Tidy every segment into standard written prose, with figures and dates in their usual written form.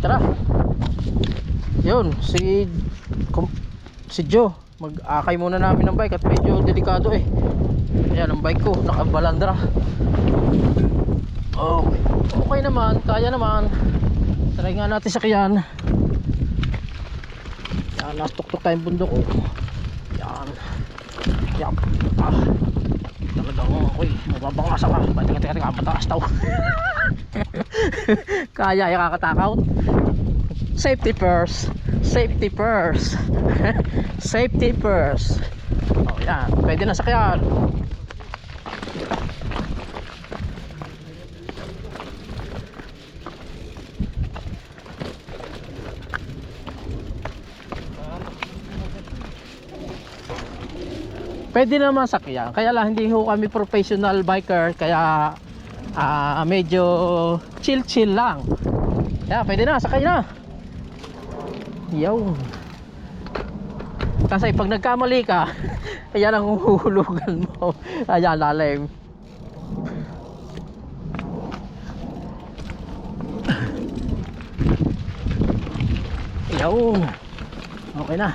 tara. Yun, si Joe, mag-akay muna namin ng bike at medyo delikado eh. Ayan ang bike ko, nakabalandra. Okay naman, kaya naman. Try nga natin sakyan. Yan, nastuktok tayong bundok oh. Yan. Yan. Talagang ako'y mababangasa ka. Teka, mataas daw. Kaya, kakatakaw. Safety first. Safety first. Safety first. Oh, yan. Pwede na sakyan. Pwede naman sakyan. Kaya lang hindi ho kami professional biker. Kaya medyo chill lang. Kaya pwede na, sakay na. Yaw. Kasi pag nagkamali ka, ayan ang huhulugan mo. Ayan, lalim. Yaw. Okay na.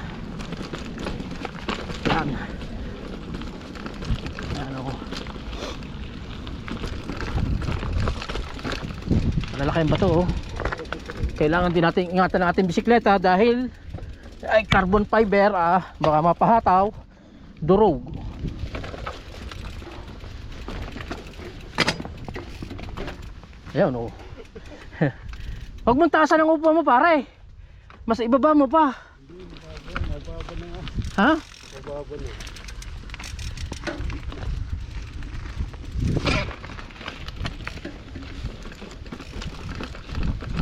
Yan. Yan o. Malalaki yung bato oh. Kailangan din natin ingatan ang ating bisikleta dahil ay carbon fiber baka mapahataw, durog. Ayan o. Huwag mong taasan ang upo mo pare. Mas ibaba mo pa. Ha? Ibaba na.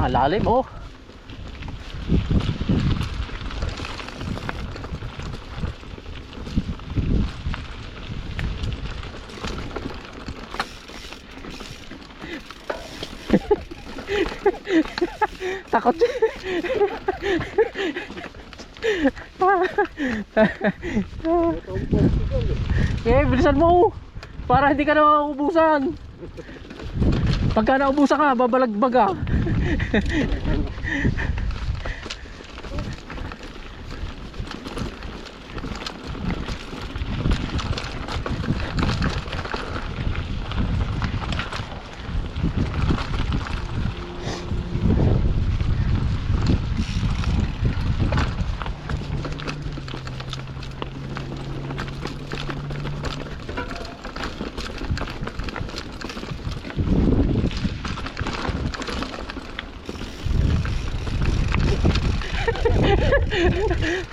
Lalim oh. Takot. Bilisan mo para hindi ka na mauubusan. Pagka naubusan ka, babalagbag ka.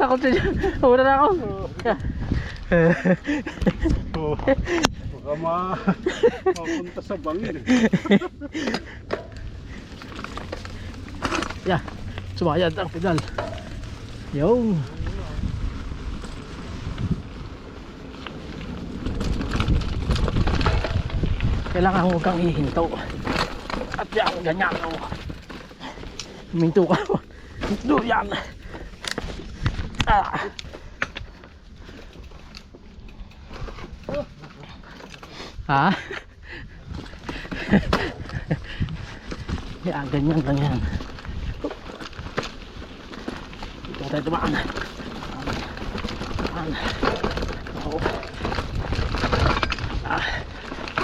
Takot siya. Una na ako. Baka mapunta sa bangin. Yeah. Sumayad ang pedal. Yo. Kailangan huwag kang ihinto. At yan, ganyan o. Huminto ka. Hinto yan. Ha? Yan, ganyan. Ito tayo tumaan.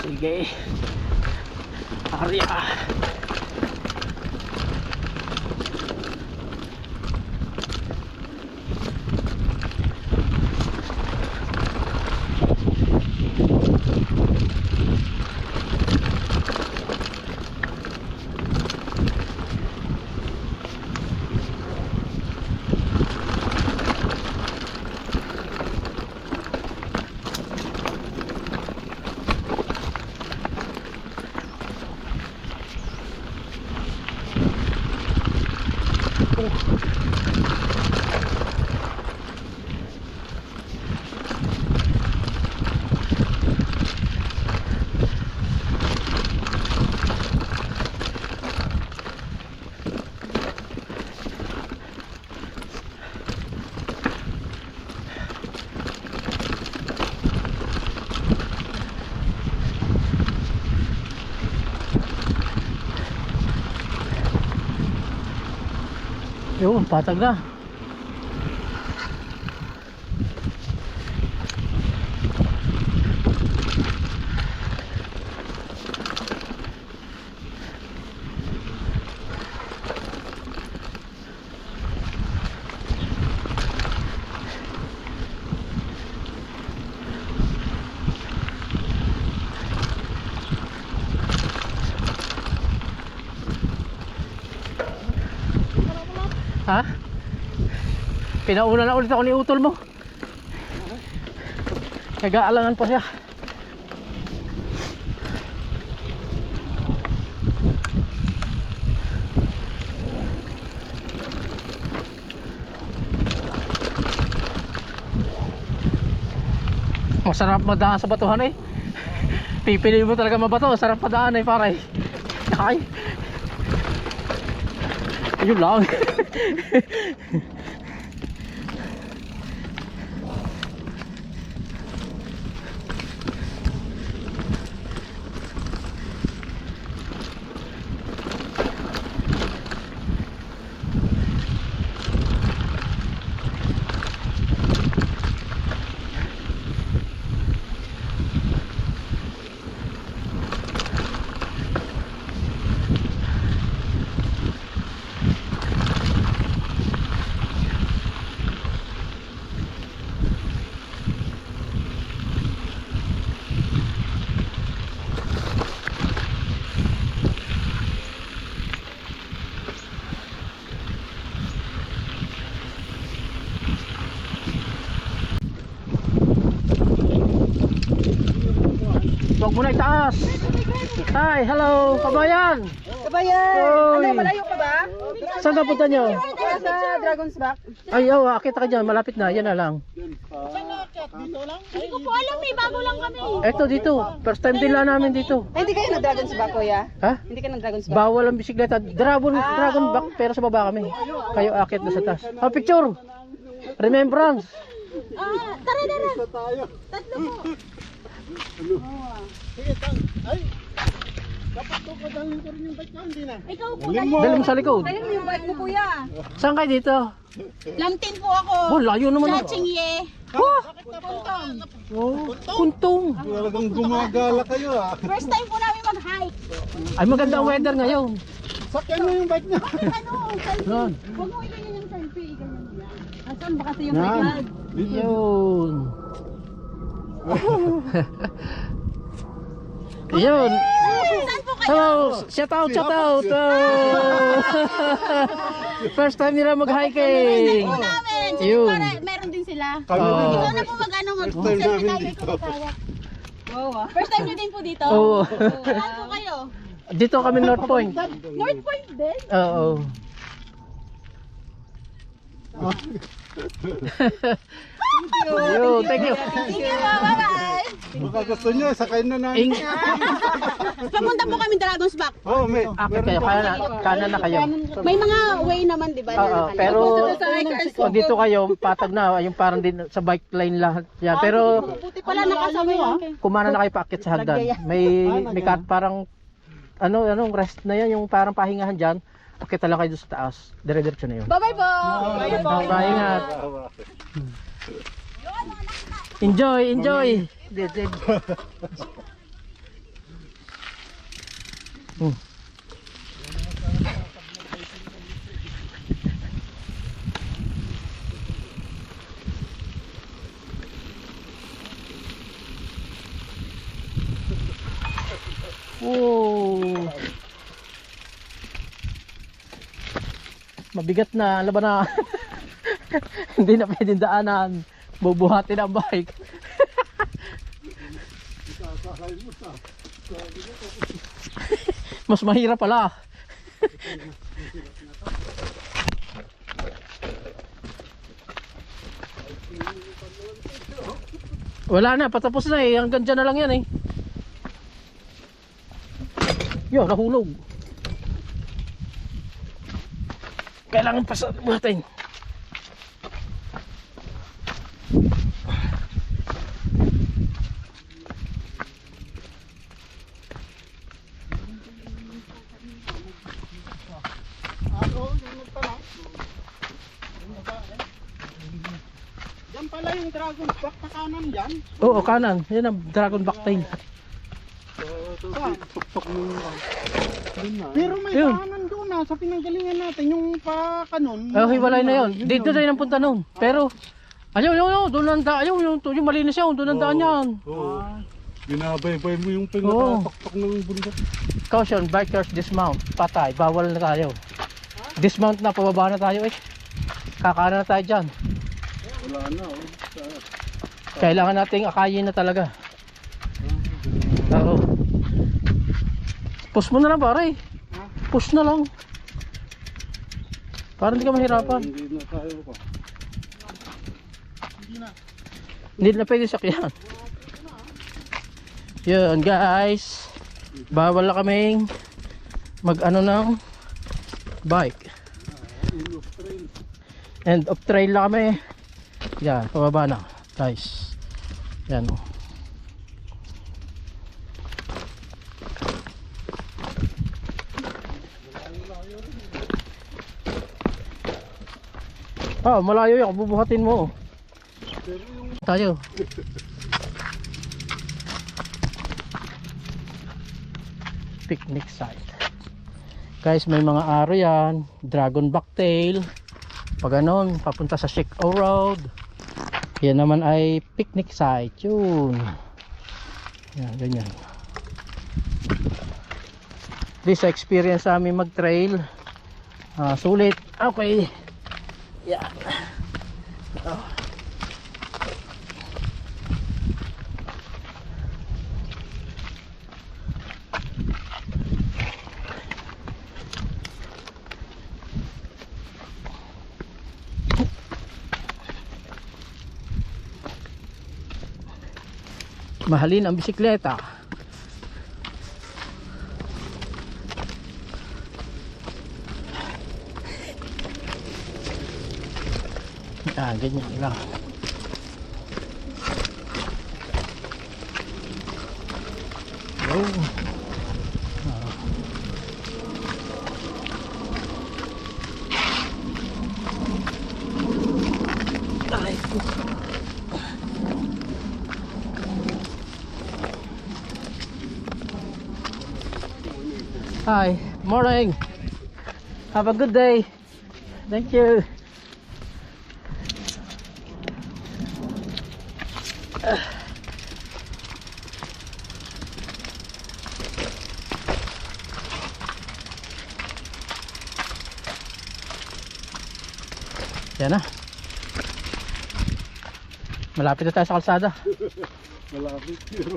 Sige. Arya. Yun, patag na. Ha? Pinauna na ulit ako ni utol mo. Nag-aalangan pa siya. Masarap madaan sa batuhan eh. Pipili mo talaga mabato. Masarap madaan eh pare. Ay. Ayun lang. Huwag mo na itaas. Hi, hello, kabayan. Kabayan! Oy. Ano, malayo ka ba? Saan ka punta nyo? Sa Dragon's Back. Ay, oh, akita ka dyan, malapit na, yan na lang. Hindi ko po alam eh, bago lang kami. Eto dito, first time din lang namin dito. Ay, hindi kayo nag-Dragon's Back, kuya? Ha? Hindi ka nag-Dragon's Back? Bawal ang bisikleta, dragon back, pero sa baba kami. Kayo akit na sa taas. Oh, picture! Remembrance! Tara, tara. tayo. Tatlo po. Sige, ay. Dapat to kadalhin ko rin yung bike ko, hindi na. Ikaw po. Dalhin mo. Dali mo sa likod. Ayun mo yung bike mo, kuya. Saan kayo dito? Lamtin po ako. Oh, layo naman. Sa Chingye. Oh, kuntong. Talagang gumagala kayo ah. First time po namin mag-hike. Ay, maganda ang weather ngayon. Sakyan mo yung bike niya. Ano, selfie. Yan. Huwag mo iganyan yung selfie. Iganyan mo yan. Asan ba kasi yung Yan. bike? Yun. Yun. Saan po kayo? Hello, shout out, shout out. Oh. First time nila mag-hiking. Po namin. Yun. Para meron din sila. Kami Oh. rin. Ikaw na po mag-ano, First time mag-selfie namin tayo. dito. Ikaw mag-hawak. Wow, ah. First time nyo din po dito? Oo. Saan po kayo? Dito kami North Point. North Point din? Oo. Yo, thank you. Thank you po. Bye-bye. Baka gusto niyo, sakay na namin. Papunta po kami Dragon's Back. Oh, may. Akit kayo, kanan na kayo. May mga way naman, di ba? na Oo, nakalagay. pero Tapos pag dito kayo, patag na, yung parang din sa bike lane lahat yan. Pero buti pala nakasama yun. kumana na kayo paakit sa hagdan. May kat parang anong rest na yan, yung parang pahingahan dyan. Akit lang kayo doon sa taas. Dire-diretso na yun. Bye-bye po. Pahingat. Enjoy, enjoy. Hmm. Oh. Mabigat na, laban na. Hindi na pwedeng daanan. Bubuhatin ang bike. Mas mahirap pala. Wala na, patapos na eh. Hanggang dyan na lang yan eh. Yo, nahulog. Kailangan buhatin. dragon back na kanan dyan. Oo, kanan. Yan ang dragon backtail. Tuktok mo yung pero may Yun. kanan doon na sa pinanggalingan natin yung pa kanon. Hiwalay na yun. Dito tayo ng punta nun. Pero, ayaw, doon ang daan. Yung malinis yun, doon ang daan yan. Oo. Binabaybay mo yung Oo. pinaka-tuktok ng bundok. Caution, bikers dismount. Patay, bawal na tayo. Dismount na, pababa na tayo eh. Kakana na tayo dyan. Wala na. Kailangan nating akayin na talaga. Oo. Push mo na lang pare. Push na lang. Para hindi ka mahirapan. Hindi na tayo pa. Hindi na pwede sakyan. Yun guys. Bawal na kaming mag ano ng bike. End of trail na kami. Yan, pababa na guys. Yan o. Malayo yan, bubuhatin mo. Tayo. Picnic site. Guys, may mga aro yan. Dragon backtail. Pag ganon, papunta sa Shik-O Road. Yan naman ay picnic site. Yun. Yan, ganyan. This experience sa amin mag-trail. Sulit. Okay. Yan. Mahalin ang bisikleta. Ganyan lang. Hi, morning. Have a good day. Thank you. Yan na. Malapit na tayo sa kalsada. Malapit pero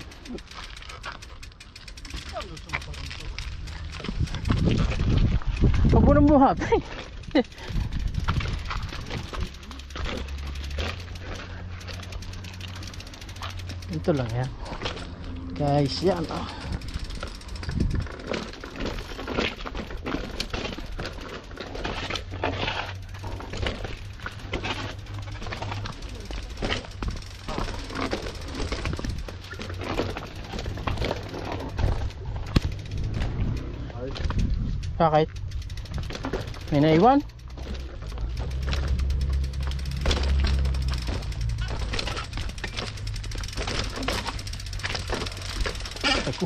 Huwag mo nang buhat. Ito lang yan. Guys, yan oh. Bakit? May naiwan? Ako.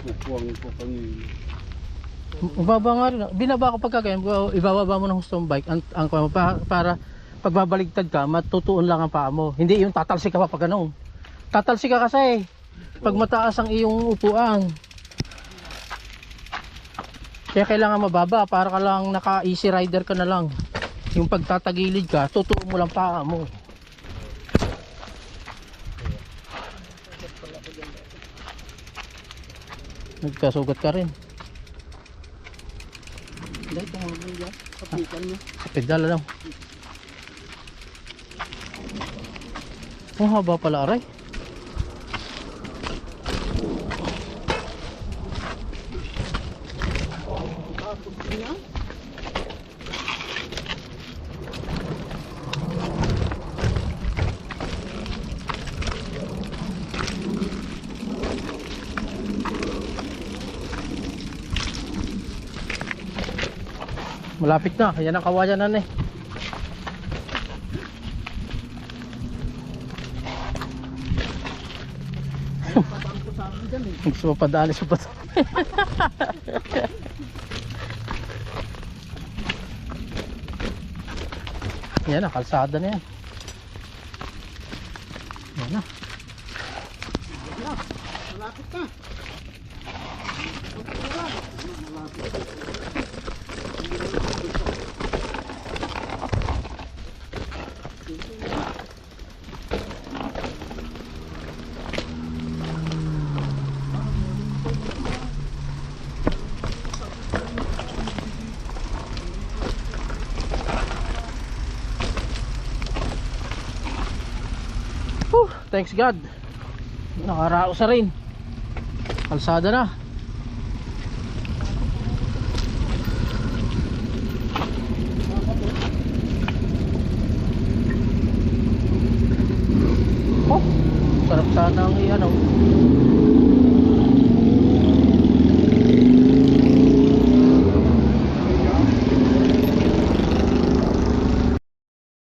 Kukuwang ko kanina. Ibaba nga rin. Binaba ko pagkakain. Ibababa mo ng gusto mong bike. Para pagbabaligtad ka, matutuon lang ang paa mo. Hindi yung tatalsik ka pa pag ganun. Tatalsik ka kasi pag mataas ang iyong upuan. Kaya kailangan mababa para ka lang naka easy rider ka na lang. Yung pagtatagilid ka, tutuon mo lang paa mo. Nagkasugat ka rin. Dahil tungkol mo yan. Kapitan niya. Sa pedal lang. Ang haba pala aray. Tapos niya. Malapit na. Yan ang kawayanan eh. Patampo sa akin dyan eh. Gusto mo padali sa bato. Yan na, kalsada na yan. Yan na. Na, malapit na. Thanks God. Nakaraos na rin. Kalsada na.